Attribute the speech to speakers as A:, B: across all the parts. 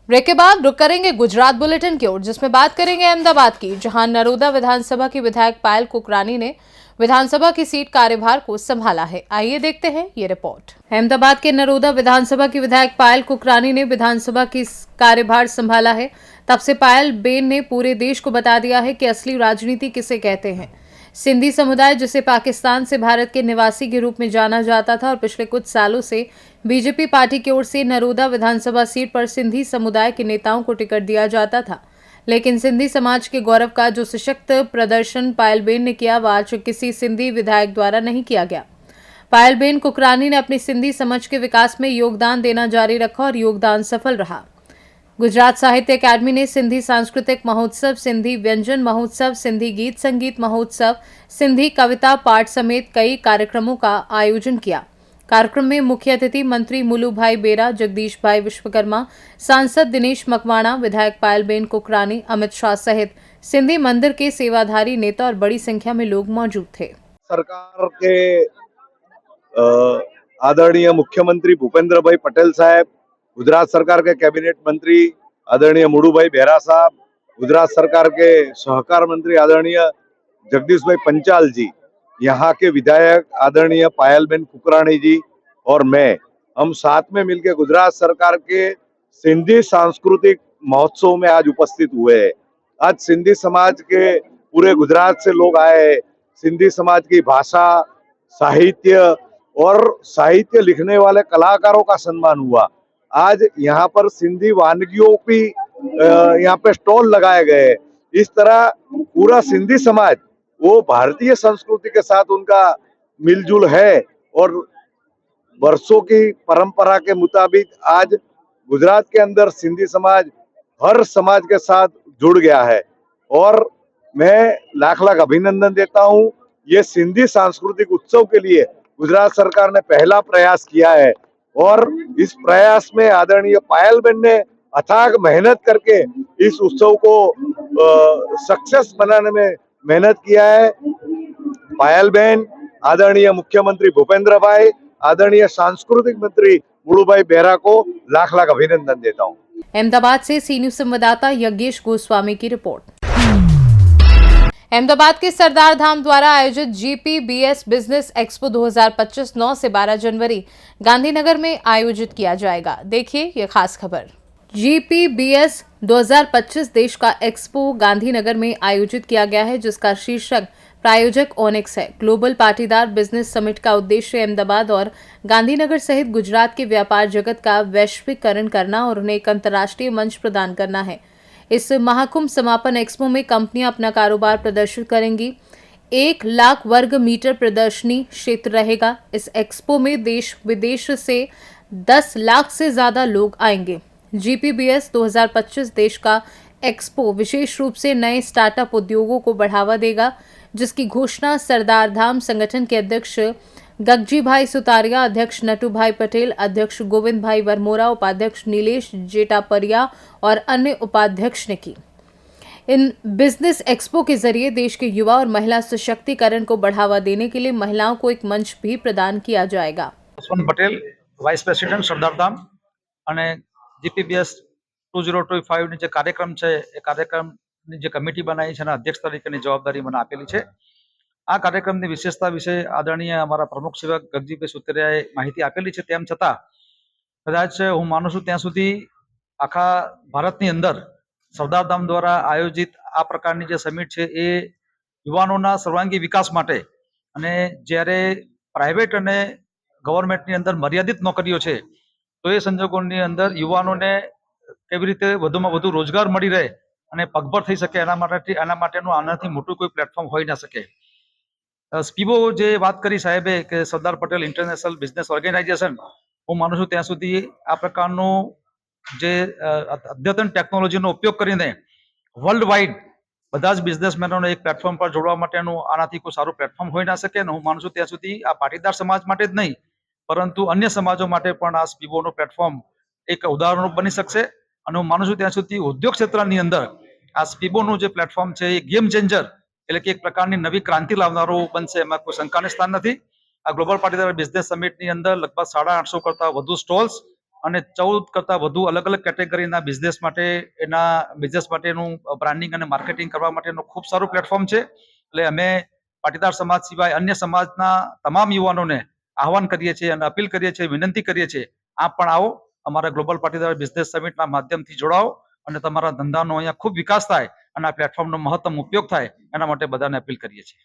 A: Break के बाद रुक करेंगे गुजरात बुलेटिन की ओर, जिसमें बात करेंगे अहमदाबाद की, जहां नरोदा विधानसभा की विधायक पायल कुकरानी ने विधानसभा की सीट कार्यभार को संभाला है। आइए देखते हैं ये रिपोर्ट। अहमदाबाद के नरोदा विधानसभा की विधायक पायल कुकरानी ने विधानसभा की कार्यभार संभाला है। तब से पायल बेन ने पूरे देश को बता दिया है कि असली राजनीति किसे कहते हैं। सिंधी समुदाय, जिसे पाकिस्तान से भारत के निवासी के रूप में जाना जाता था, और पिछले कुछ सालों से बीजेपी पार्टी की ओर से नरोदा विधानसभा सीट पर सिंधी समुदाय के नेताओं को टिकट दिया जाता था, लेकिन सिंधी समाज के गौरव का जो सशक्त प्रदर्शन पायलबेन ने किया, वह आज किसी सिंधी विधायक द्वारा नहीं किया गया। पायलबेन कुकरानी ने अपनी सिंधी समाज के विकास में योगदान देना जारी रखा और योगदान सफल रहा। गुजरात साहित्य अकादमी ने सिंधी सांस्कृतिक महोत्सव, सिंधी व्यंजन महोत्सव, सिंधी गीत संगीत महोत्सव, सिंधी कविता पाठ समेत कई कार्यक्रमों का आयोजन किया। कार्यक्रम में मुख्य अतिथि मंत्री मुलुभाई बेरा, जगदीश भाई विश्वकर्मा, सांसद दिनेश मकवाणा, विधायक पायलबेन कुकरानी, अमित शाह सहित सिंधी मंदिर के सेवाधारी नेता और बड़ी संख्या में लोग मौजूद थे।
B: सरकार के आदरणीय मुख्यमंत्री भूपेंद्र भाई पटेल साहब, गुजरात सरकार के कैबिनेट मंत्री आदरणीय मुडुभाई बेरा साहब, गुजरात सरकार के सहकार मंत्री आदरणीय जगदीश भाई पंचाल जी, यहाँ के विधायक आदरणीय पायलबेन कुकरानी जी और मैं, हम साथ में मिलकर गुजरात सरकार के सिंधी सांस्कृतिक महोत्सव में आज उपस्थित हुए हैं। आज सिंधी समाज के पूरे गुजरात से लोग आए हैं। सिंधी समाज की भाषा, साहित्य और साहित्य लिखने वाले कलाकारों का सम्मान हुआ। आज यहाँ पर सिंधी वानगियों की यहाँ पे स्टॉल लगाए गए। इस तरह पूरा सिंधी समाज वो भारतीय संस्कृति के साथ उनका मिलजुल है और वर्षों की परंपरा के मुताबिक आज गुजरात के अंदर सिंधी समाज हर समाज के साथ जुड़ गया है और मैं लाख लाख अभिनंदन देता हूँ। ये सिंधी सांस्कृतिक उत्सव के लिए गुजरात सरकार ने पहला प्रयास किया है और इस प्रयास में आदरणीय पायलबेन ने अथाक मेहनत करके इस उत्सव को सक्सेस बनाने में मेहनत किया है। पायलबेन, आदरणीय मुख्यमंत्री भूपेंद्र भाई, आदरणीय सांस्कृतिक मंत्री मुडुभाई बेरा को लाख लाख अभिनंदन देता हूँ।
A: अहमदाबाद से सी न्यूज संवाददाता यज्ञेश गोस्वामी की रिपोर्ट। अहमदाबाद के सरदार धाम द्वारा आयोजित जीपीबीएस बिजनेस एक्सपो 2025 9 से 12 जनवरी गांधीनगर में आयोजित किया जाएगा। देखिए ये खास खबर। जीपीबीएस 2025 देश का एक्सपो गांधीनगर में आयोजित किया गया है, जिसका शीर्षक प्रायोजक ओनिक्स है। ग्लोबल पाटीदार बिजनेस समिट का उद्देश्य अहमदाबाद और गांधीनगर सहित गुजरात के व्यापार जगत का वैश्वीकरण करना और उन्हें एक अंतर्राष्ट्रीय मंच प्रदान करना है। इस महाकुंभ समापन एक्सपो में कंपनियां अपना कारोबार प्रदर्शित करेंगी। 1 लाख वर्ग मीटर प्रदर्शनी क्षेत्र रहेगा। इस एक्सपो में देश विदेश से 10 लाख से ज्यादा लोग आएंगे। जीपीबीएस 2025 देश का एक्सपो विशेष रूप से नए स्टार्टअप उद्योगों को बढ़ावा देगा, जिसकी घोषणा सरदार धाम संगठन के अध्यक्ष गगजी भाई सुतारिया, अध्यक्ष नटू भाई पटेल, अध्यक्ष गोविंद भाई वर्मोरा, उपाध्यक्ष नीलेश जेटापरिया और अन्य उपाध्यक्ष ने की। इन बिजनेस एक्सपो के जरिए देश के युवा और महिला सशक्तिकरण को बढ़ावा देने के लिए महिलाओं को एक मंच भी प्रदान किया जाएगा।
C: पटेल, वाइस प्रेसिडेंट सरदार धाम અને જીપીબીએસ 2025 ની જે કાર્યક્રમ છે એ કાર્યક્રમની જે કમિટી બનાવી છે એના અધ્યક્ષ તરીકેની જવાબદારી મને આપેલી છે। આ કાર્યક્રમની વિશેષતા વિશે આદરણીય અમારા પ્રમુખ સેવક ગગજીભાઈ સુતરિયાએ માહિતી આપેલી છે। તેમ છતાં કદાચ હું માનું છું ત્યાં સુધી આખા ભારતની અંદર સરદારધામ દ્વારા આયોજિત આ પ્રકારની જે સમિટ છે એ યુવાનોના સર્વાંગી વિકાસ માટે અને જ્યારે પ્રાઇવેટ અને ગવર્મેન્ટની અંદર મર્યાદિત નોકરીઓ છે તો એ સંજોગોની અંદર યુવાનોને કેવી રીતે વધુમાં વધુ રોજગાર મળી રહે અને પગભર થઈ શકે એના માટેનું આનાથી મોટું કોઈ પ્લેટફોર્મ હોઈ ના શકે। સ્પીબો જે વાત કરી સાહેબે કે Sardar Patel international business organisation, હું માનું છું ત્યાં સુધી આ પ્રકારનું જે અદ્યતન ટેકનોલોજીનો ઉપયોગ કરીને વર્લ્ડ વાઇડ બધા જ બિઝનેસમેનોને એક પ્લેટફોર્મ પર જોડવા માટેનું આનાથી કોઈ સારું પ્લેટફોર્મ હોઈ ના શકે। હું માનું છું ત્યાં સુધી આ પાટીદાર સમાજ માટે જ નહીં પરંતુ અન્ય સમાજો માટે પણ આ સ્પીબોનું પ્લેટફોર્મ એક ઉદાહરણ બની શકશે અને હું માનું છું ત્યાં સુધી ઉદ્યોગ ક્ષેત્રની અંદર આ સ્પીબોનું જે પ્લેટફોર્મ છે એ ગેમ ચેન્જર એટલે કે એક પ્રકારની નવી ક્રાંતિ લાવનારું બનશે, એમાં કોઈ શંકાને સ્થાન નથી। આ ગ્લોબલ પાટીદાર બિઝનેસ સમિટની અંદર લગભગ 850 કરતા વધુ સ્ટોલ્સ અને 14 કરતાં વધુ અલગ અલગ કેટેગરીના બિઝનેસ માટેનું બ્રાન્ડિંગ અને માર્કેટિંગ કરવા માટેનું ખૂબ સારું પ્લેટફોર્મ છે. એટલે અમે પાટીદાર સમાજ સિવાય અન્ય સમાજના તમામ યુવાનોને આહવાન કરીએ છીએ અને અપીલ કરીએ છીએ, વિનંતી કરીએ છીએ, આપ પણ આવો, અમારા ગ્લોબલ પાટીદાર બિઝનેસ સમિટના માધ્યમથી જોડાઓ અને તમારા ધંધાનો અહીંયા ખૂબ વિકાસ થાય અને આ પ્લેટફોર્મનો મહત્તમ ઉપયોગ થાય એના માટે બધાને અપીલ કરીએ છીએ.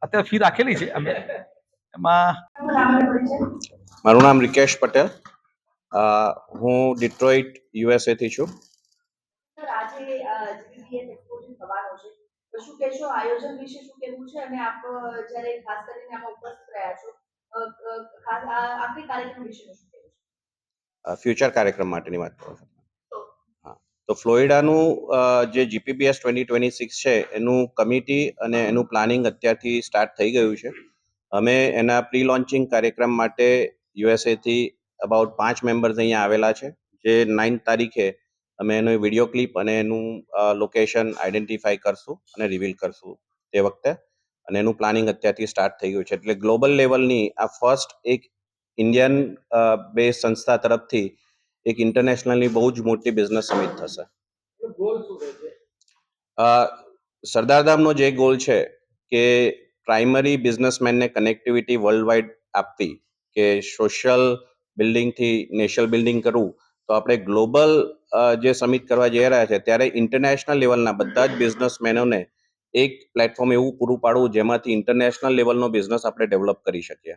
C: અત્યારે ફી રાખેલી છે અમે એમાં.
D: મારું નામ રિકેશ પટેલ, હું ડિટ્રોઇટ યુએસએ થી છું.
E: સર, આજે જીબીબીએસ એક્સપોઝિશન થવાનો છે, તો શું કહેશો આયોજન વિશે, શું કહેવું છે? અને આપ જ્યારે ખાસ કરીને આમાં ઉપસ્થિત રહ્યા છો, ખાસ આખરી કાર્યક્રમ વિશે શું કહેવું છે?
D: ફ્યુચર કાર્યક્રમ માટેની વાત કરો છો? હા, તો ફ્લોરિડાનું જે જીપીબીએસ 2026 છે એનું કમિટી અને એનું પ્લાનિંગ અત્યારથી સ્ટાર્ટ થઈ ગયું છે. અમે એના પ્રી લોન્ચિંગ કાર્યક્રમ માટે યુએસએ થી અબાઉટ 5 મેમ્બર્સ અહીંયા આવેલા છે, જે 9 તારીખે અમે એનો વિડીયો ક્લિપ અને એનું લોકેશન આઈડેન્ટિફાઈ કરશું અને રિવીલ કરશું તે વખતે, અને એનું પ્લાનિંગ અત્યારથી સ્ટાર્ટ થઈ ગયું છે. એટલે ગ્લોબલ લેવલની આ ફર્સ્ટ એક ઇન્ડિયન બેઝ સંસ્થા તરફથી એક ઇન્ટરનેશનલની બહુ જ મોટી બિઝનેસ સમિટ થશે. સરદારધામનો જે ગોલ છે કે પ્રાઇમરી બિઝનેસમેનને કનેક્ટિવિટી વર્લ્ડ વાઇડ આપવી, કે સોશિયલ બિલ્ડિંગથી નેશનલ બિલ્ડિંગ કરવું, તો આપણે ગ્લોબલ જે સમિટ કરવા જઈ રહ્યા છે ત્યારે ઇન્ટરનેશનલ લેવલના બધા જ બિઝનેસમેનોને એક પ્લેટફોર્મ એવું પૂરું પાડવું જેમાંથી ઇન્ટરનેશનલ લેવલનો બિઝનેસ આપણે ડેવલપ કરી શકીએ.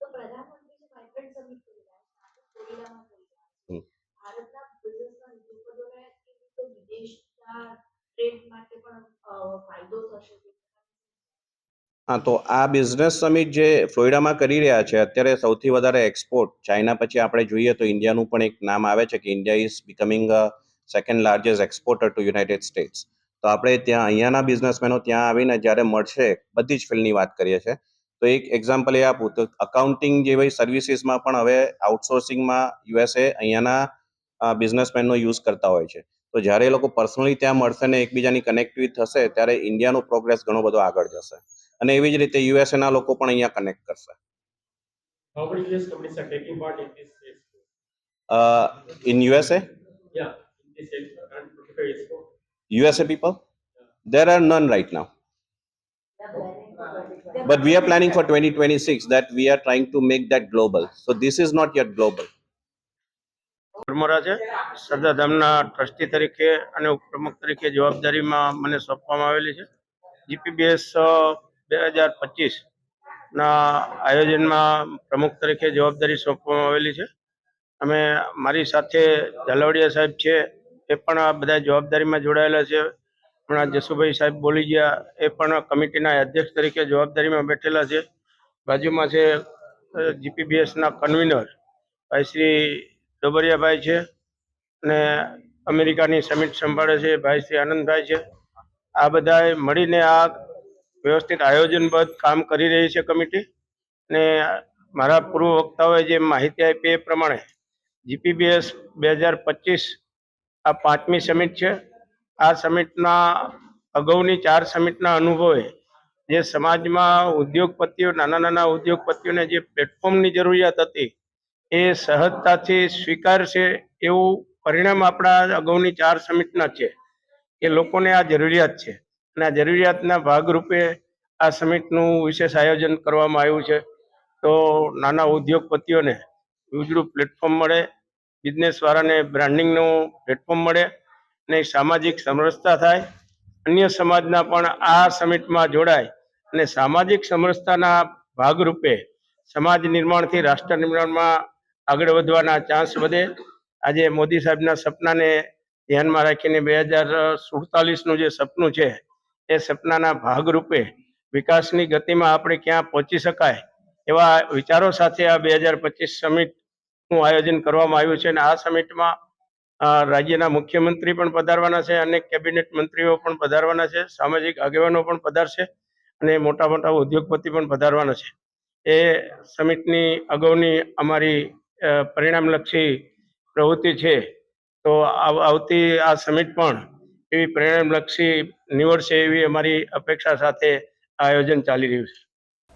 E: તો પ્રધાનમંત્રી જે વાઇબ્રન્ટ સમિટ કરી રહ્યા છે, ફ્લોરિડામાં કરી રહ્યા છે, ભારતના બિઝનેસના ઉદ્યોગપતિઓને કેવી રીતે વિદેશના ટ્રેડ માટે પણ ફાયદો થશે?
D: હા, તો આ બિઝનેસ સમિટ જે ફ્લોરિડામાં કરી રહ્યા છે, અત્યારે સૌથી વધારે એક્સપોર્ટ ચાઇના પછી આપણે જોઈએ તો ઇન્ડિયાનું પણ એક નામ આવે છે કે India is becoming second largest exporter to United states. તો આપણે ત્યાં અહીંયાના બિઝનેસમેનો ત્યાં આવીને જ્યારે મળશે, બધી જ ફિલ્ડની વાત કરીએ છીએ, તો એક એક્ઝામ્પલ એ આપું તો અકાઉન્ટિંગ જેવી સર્વિસીસમાં પણ હવે આઉટસોર્સિંગમાં યુએસએ અહીંયાના બિઝનેસમેનનો યુઝ કરતા હોય છે. તો જ્યારે એ લોકો પર્સનલી ત્યાં મળશે ને એકબીજાની કનેક્ટિવિટી થશે ત્યારે ઇન્ડિયાનો પ્રોગ્રેસ ઘણો બધો આગળ જશે, અને એવી જ રીતે યુએસએ ના લોકો પણ અહીંયા કનેક્ટ કરશે.
F: How many US companies are taking part in this expo?
D: In USA,
F: Yeah, in this current particular expo.
D: USA people, there are none right now. But we are planning for 2026 that we are trying to make that global. So this is not yet global.
F: પરમોરા છે, સરદારધામના trustee તરીકે અને ઉપપ્રમુખ તરીકે જવાબદારીમાં મને સોંપવામાં આવેલી છે. GPBS 2025 ના આયોજનમાં પ્રમુખ તરીકે જવાબદારી સોંપવામાં આવેલી છે. અમે મારી સાથે ઝાલાવાડિયા સાહેબ છે, એ પણ આ બધા જવાબદારીમાં જોડાયેલા છે. હમણાં જસુભાઈ સાહેબ બોલી ગયા, એ પણ કમિટીના અધ્યક્ષ તરીકે જવાબદારીમાં બેઠેલા છે. બાજુમાં છે જીપીબીએસના કન્વીનર ભાઈ શ્રી ડોબરિયાભાઈ છે, અને અમેરિકાની સમિટ સંભાળે છે ભાઈ શ્રી આનંદભાઈ છે. આ બધાએ મળીને આ વ્યવસ્થિત આયોજનબદ્ધ કામ કરી રહી છે કમિટી. અને મારા પૂર્વ વક્તાઓએ જે માહિતી આપી એ પ્રમાણે જીપીબીએસ 2025 આ 5મી સમિટ છે. આ સમિટના અગાઉની 4 સમિટના અનુભવે જે સમાજમાં ઉદ્યોગપતિઓ, નાના નાના ઉદ્યોગપતિઓને જે પ્લેટફોર્મની જરૂરિયાત હતી એ સહજતાથી સ્વીકારશે એવું પરિણામ આપણા અગાઉની 4 સમિટના છે કે લોકોને આ જરૂરિયાત છે, અને આ જરૂરિયાતના ભાગરૂપે આ સમિટનું વિશેષ આયોજન કરવામાં આવ્યું છે. તો નાના ઉદ્યોગપતિઓને ઉજળું પ્લેટફોર્મ મળે, બિઝનેસવાળાને બ્રાન્ડિંગનું પ્લેટફોર્મ મળે, અને સામાજિક સમરસતા થાય. અન્ય સમાજના પણ આ સમિટમાં જોડાય અને સામાજિક સમરસતાના ભાગરૂપે સમાજ નિર્માણથી રાષ્ટ્ર નિર્માણમાં આગળ વધવાના ચાન્સ વધે. આજે મોદી સાહેબના સપનાને ધ્યાનમાં રાખીને 2047નું જે સપનું છે એ સપનાના ભાગરૂપે વિકાસની ગતિમાં આપણે ક્યાં પહોંચી શકાય એવા વિચારો સાથે આ 2025 સમિટનું આયોજન કરવામાં આવ્યું છે. અને આ સમિટમાં રાજ્યના મુખ્યમંત્રી પણ પધારવાના છે, અનેક કેબિનેટ મંત્રીઓ પણ પધારવાના છે, સામાજિક આગેવાનો પણ પધારશે, અને મોટા મોટા ઉદ્યોગપતિ પણ પધારવાના છે. એ સમિટની અગાઉની અમારી પરિણામલક્ષી પ્રવૃત્તિ છે. તો આવતી આ સમિટ પણ એવી પરિણામલક્ષી નીવડશે એવી અમારી અપેક્ષા સાથે આયોજન ચાલી રહ્યું છે.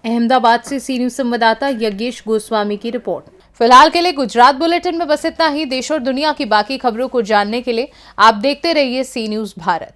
A: अहमदाबाद से सी न्यूज संवाददाता यज्ञेश गोस्वामी की रिपोर्ट। फिलहाल के लिए गुजरात बुलेटिन में बस इतना ही। देश और दुनिया की बाकी खबरों को जानने के लिए आप देखते रहिए सी न्यूज भारत।